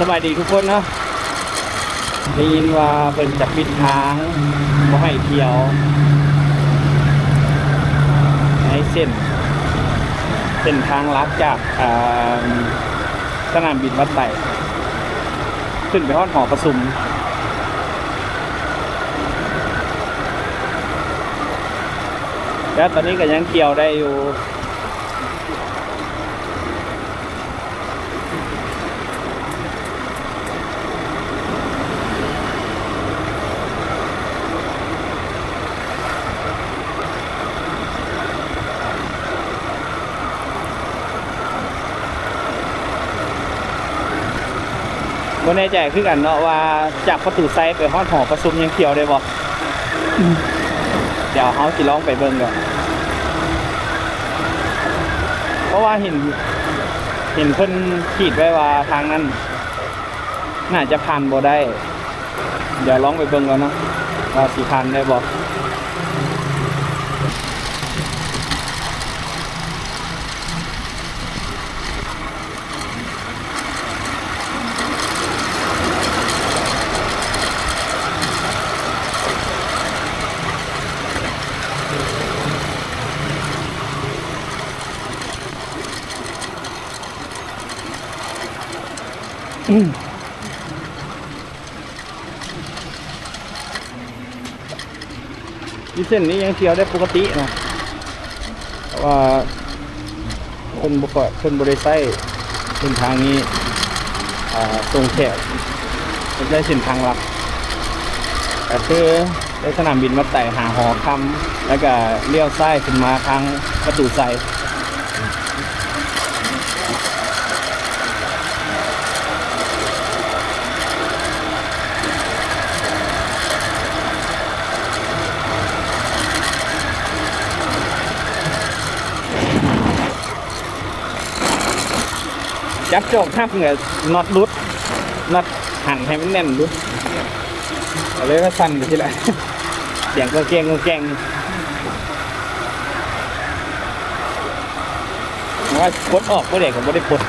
สบายดีทุกคนเนาะได้ยินว่าเป็นจะปิดทางบ่ให้เที่ยวในเส้นทางลัดจากสนามบินวัดไต่ขึ้นไปฮอดหอประชุมแล้วตอนนี้ก็ยังเที่ยวได้อยู่บ่แน่ใจคือกันเนาะว่าจากประตูไซด์ไปฮอดหอประชุมยังเที่ยวได้บ่เดี๋ยวเฮาสิลองไปเบิ่งก่อนเพราะว่าเห็นเพิ่นขีดไว้ว่าทางนั้นน่าจะผ่านบ่ได้เดี๋ยวลองไปเบิ่งก่อนเนาะว่าสิผ่านได้บ่ที่เส้นนี้ยังเที่ยวได้ปกติเนาะเพราะว่าคนบริไซเส้นทางนี้ตรงแถวเป็นได้เส้นทางลัดแต่คือได้สนามบินมาไต่หาหอคำแล้วก็เลี้ยวซ้ายขึ้นมาทางประตูไซจับจอกทับเหงื่อน็อตรุดน็อตหันให้มันแน่นรุดเลยก็สั่นไปทีละเสียงก็แกงว่าปลดออกก็เด็กก็ไม่ได้ปลด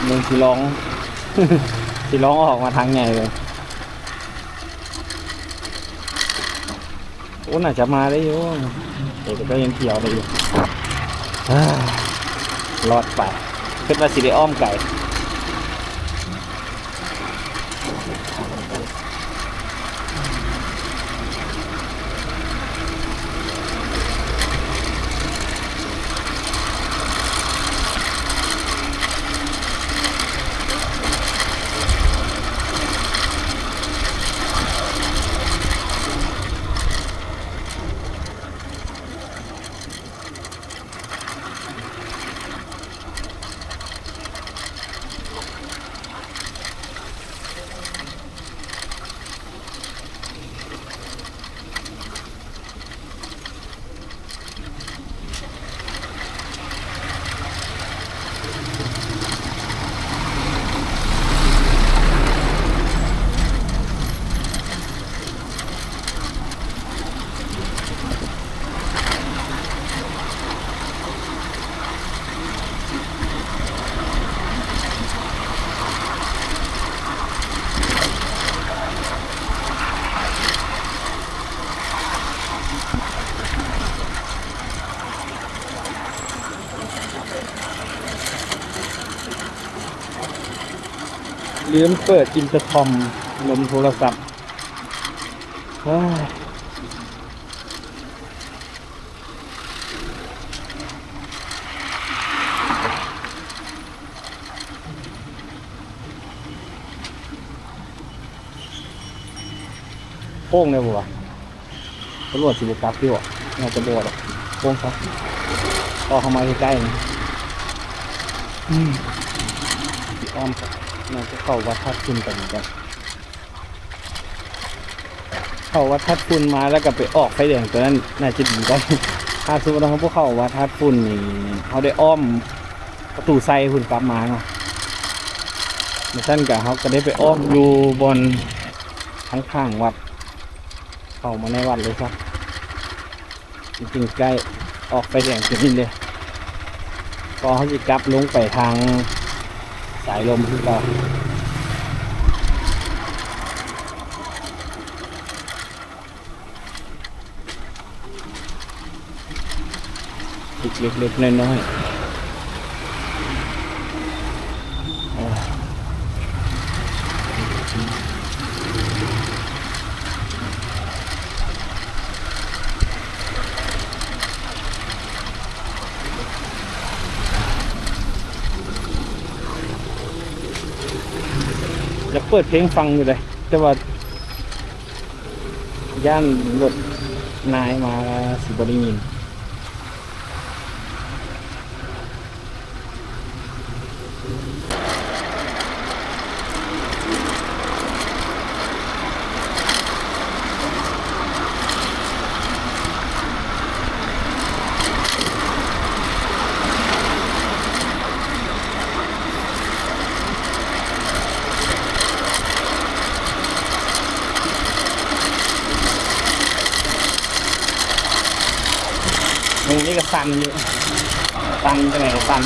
มึงสิร้อง สิร้องออกมาทางไงเลยโอ้น่าจะมาได้อยู่เด็กก็ยังเที่ยวได้อยู่รอดไปขึ้นมาสิได้อ้อมไก่ลืมเปิดอินเตอร์คอมลมโทรศัพท์โป้งเลยบ่วะตำรวจสิบกับพี่วะน่าจะบวชโป้งครับต่อเข้ามาใกล้ๆนะอ้อมน่าจะเข้าวัดธาตุคุณกันเหมือนกันเข้าวัดธาตุคุณมาแล้วก็ไปออกไฟแดงตัวนั้นน่าจะดีได้ถ้าสมมติว่าพวกเข้าวัดธาตุคุณนี่เขาได้อ้อม ประตูไซหุ่นกลับมาเนาะมาท่านกับเขาก็ได้ไปอ้อมอยู่บนข้างๆวัดเข้ามาในวัดเลยครับจริงๆใกล้ออกไปแดงจุดนี้เลยก็เขาจะกลับลงไปทางสายลมที่เราเล็กๆน้อยๆจะเปิดเพลงฟังอยู่เลยแต่ว่าย่านรถนายมาสิบได้ยินตรงนี้ก็สั่นอยู่สั่นไปไหนก็สั่น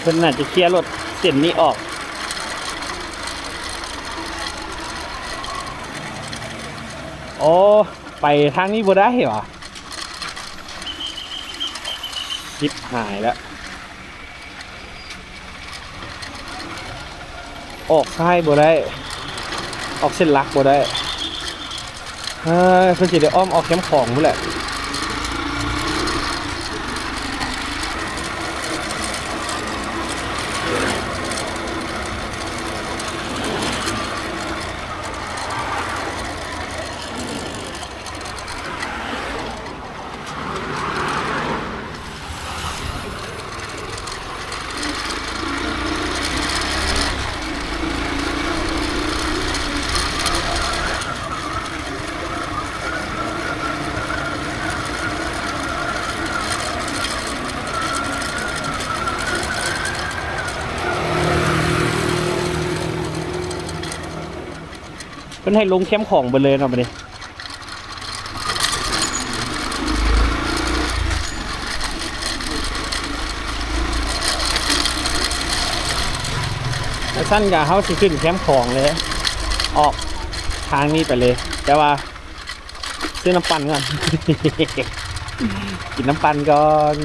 เพิ่นน่าจะเคลียร์รถเส้นนี้ออกโอ้ไปทางนี้บ่ได้เหรอชิปหายแล้วออกซ้ายบ่ได้ออกเส้นลักบ่ได้เพิ่นสิได้อ้อมออกแคมป์ของพุ่นแหละเพิ่นให้ลงแคมป์ของไปเลยเนาะบัดนี้สั้นกับเขาสิขึ้นแคมป์ของเลยออกทางนี้ไปเลย แต่ว่าซื้อน้ำปั่นก่อน กินน้ำปั่นก่อน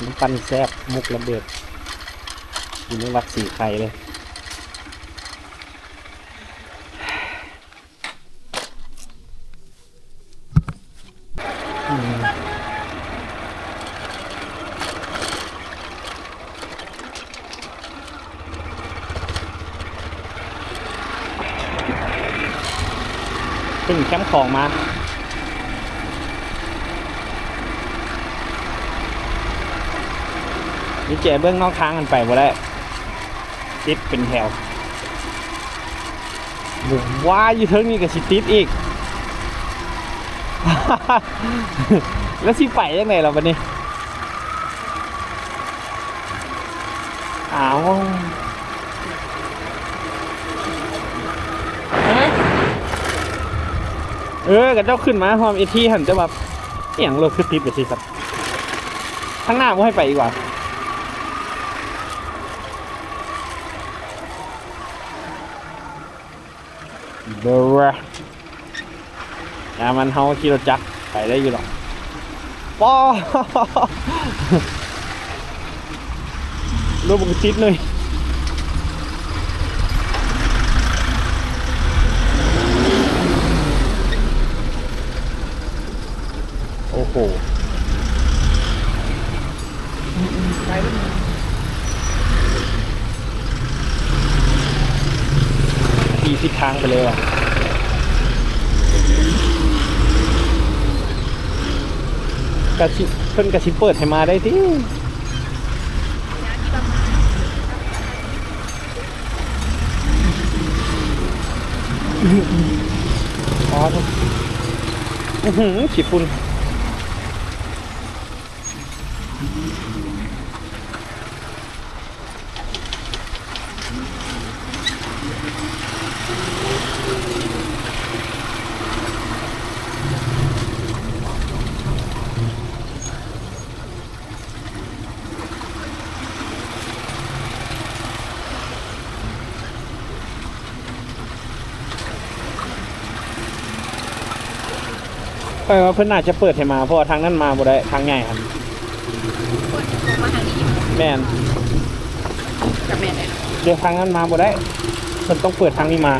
น้ำปั่นแซ่บมุกระเบิดกินในวัดสีไข่เลย ขึ้นแคมป์ของมานี่แจเบื้องนอกทางกันไปบ่ได้ติดเป็นแถวว้าอยู่เทิงนี่กับสิติดอีก แล้วสิไปยังไงเราบัดนี้อ้าวกับเจ้าขึ้นมาพร้อมไอที่หันจะแบบเอียงรถคือติดไปสิครับข้างหน้าไม่ให้ไปอีกว่าเบอร์ยามันเฮาขี่รถจักรไปได้อยู่หรอกป้อรถบุกจิตเลยโอ้โหตีทิศทางไปเลยว่ะกระชิเพิ่นกระชิเปิดให้มาได้ที่อ๋อขีดฝุ่นไปว่าเพิ่นน่าจะเปิดให้มาเพราะทางนั้นมาบ่ได้ทางใหญ่ครับแม่นกับแม่นเดี๋ยวทางนั้นมาบ่ได้เพิ่นต้องเปิดทางนี้มา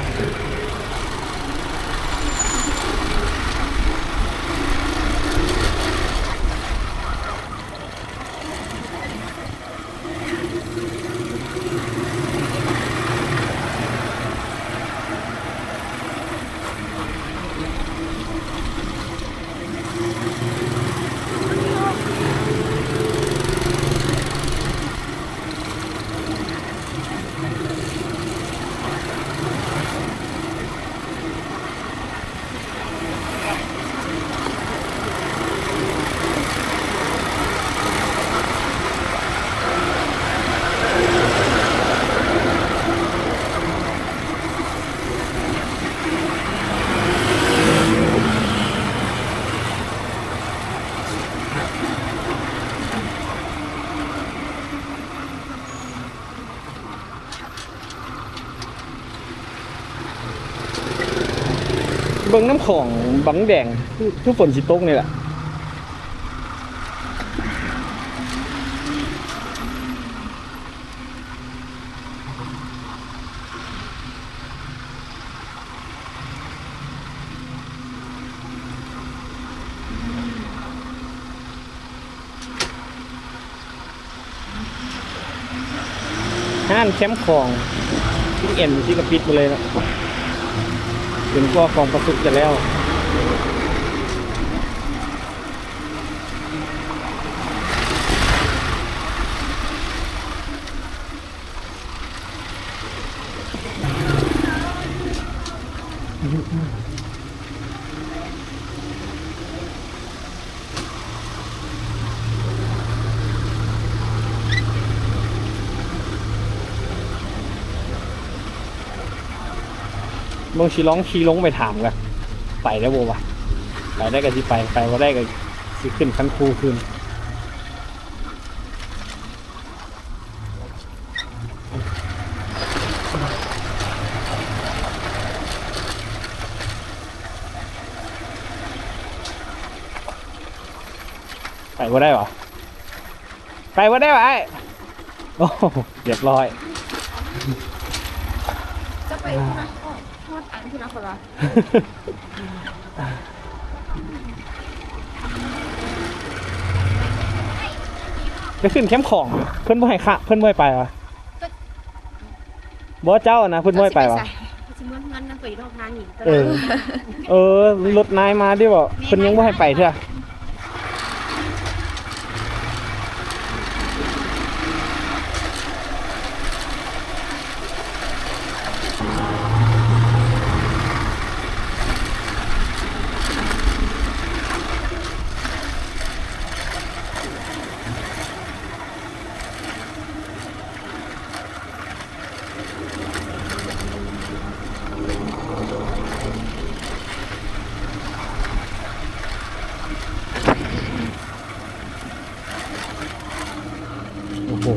เบิ่งน้ำของบังแดงคือฝนสิตกนี่แหละห้านแคมป์ของที่เอ็นที่กระปิดมาเลยนะเป็นข้อของประสุกจะแล้วลงชีร้องชีลงไปถามกันไปได้บ่วะไปได้ก็สิไปว่าได้ก็สิขึ้นขั้นครูขึ้นไปว่าได้หรอไปว่าได้ไหมโอ้เรียบร้อยจะไปทอดอันที่นักคนละไปขึ้นแคมป์ของเพื่อนบ่ให้ค่ะเพื่อนบ่ให้ไปวะบ่เจ้านะเพื่อนบ่ให้ไปวะจะเมื่องั้นนั่งไป อีกนอกทางอีก เออ เออรถนายมาดิบ่เพิ่นยังบ่ให้ไปเถอะโอ้โห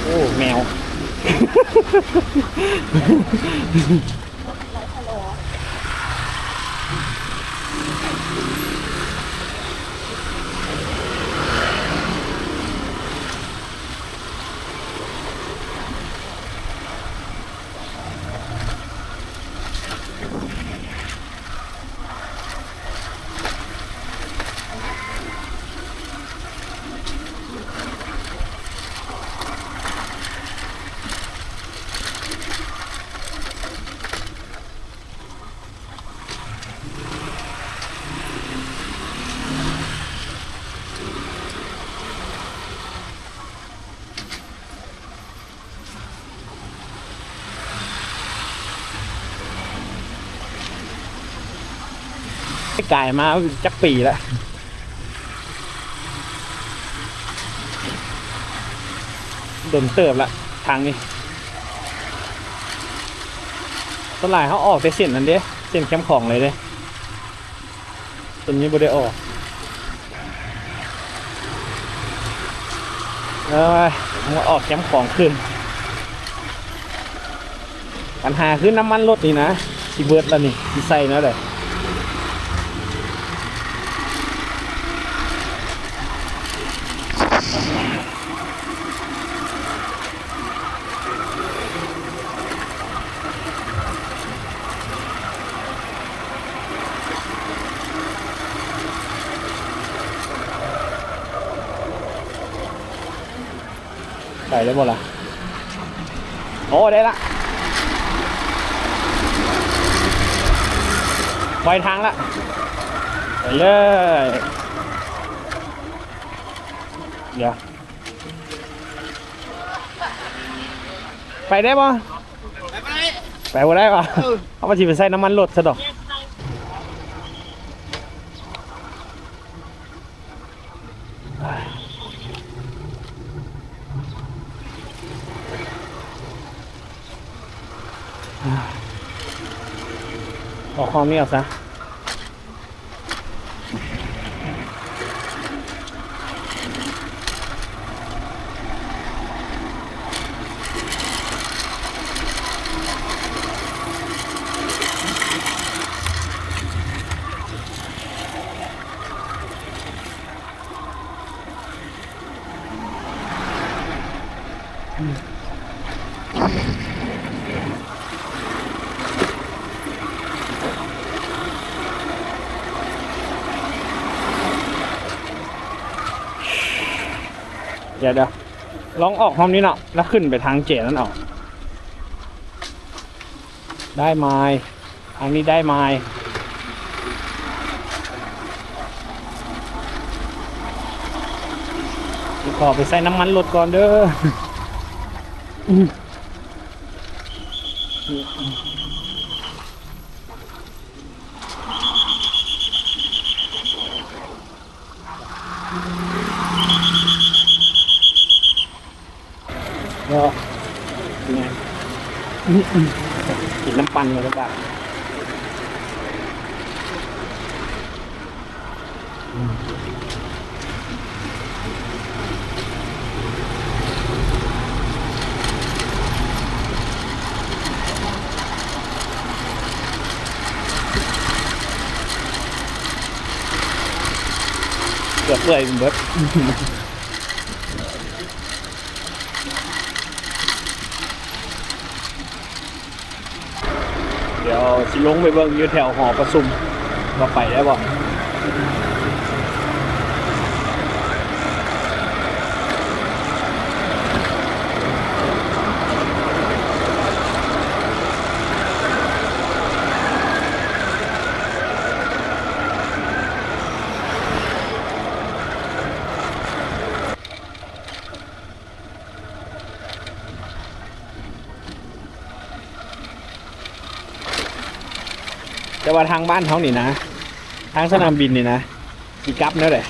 โอ้แมว กลายมาจักปีแล้วโดนเติบละทางนี้ต้นหลายเขาออกแต่เส้นนั้นเด้เส้นแคมป์ของเลยเด้ต้นนี้บ่ได้ออกมาออกแคมป์ของขึ้นปัญหาคือน้ำมันรถนี่นะที่เบิร์ดแล้วนี่ที่ใส่นะเลยใส่ได้หมดละโอ้ได้ละปล่อยทางละไปเลยเดี๋ยวไปได้ปะไปบ่ได้ปะเอามาฉีดไปใส่น้ำมันรถซะดอกออกความนี้ออกซะเดี๋ยวลองออกห้องนี้เนาะแล้วขึ้นไปทางเจนั่นออกได้ไม้ทางนี้ได้ไม้ขอไปใส่น้ำมันรถก่อนเด้อเดี๋ยว กินน้ำปั่นเลยนะครับเกือบเลยเบิด เดี๋ยวสิลงไปเบิ่งอยู่แถวหอประชุมว่าไปได้บ่แต่ว่าทางบ้านเขานี่นะทางสนามบินนี่นะกี่กับเนั่นแหละ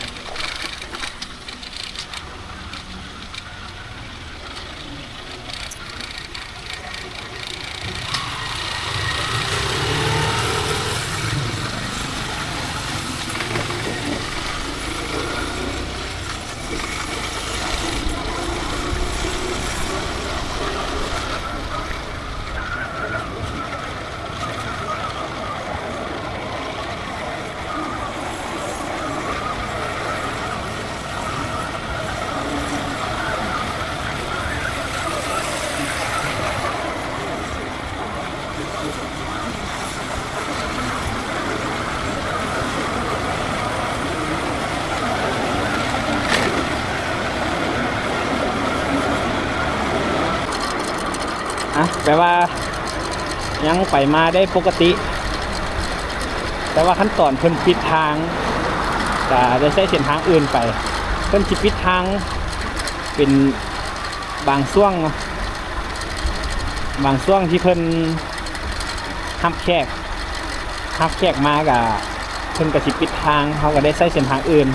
แปลว่ายังไปมาได้ปกติ แต่ว่าขั้นตอนเพิ่นปิดทางจะได้ใช้เส้นทางอื่นไปเพิ่นสิปิดทางเป็นบางช่วงเนาะบางช่วงที่เพิ่นรับแขกมากับเพิ่นก็สิปิดทางเขาก็ได้ใช้เส้นทางอื่น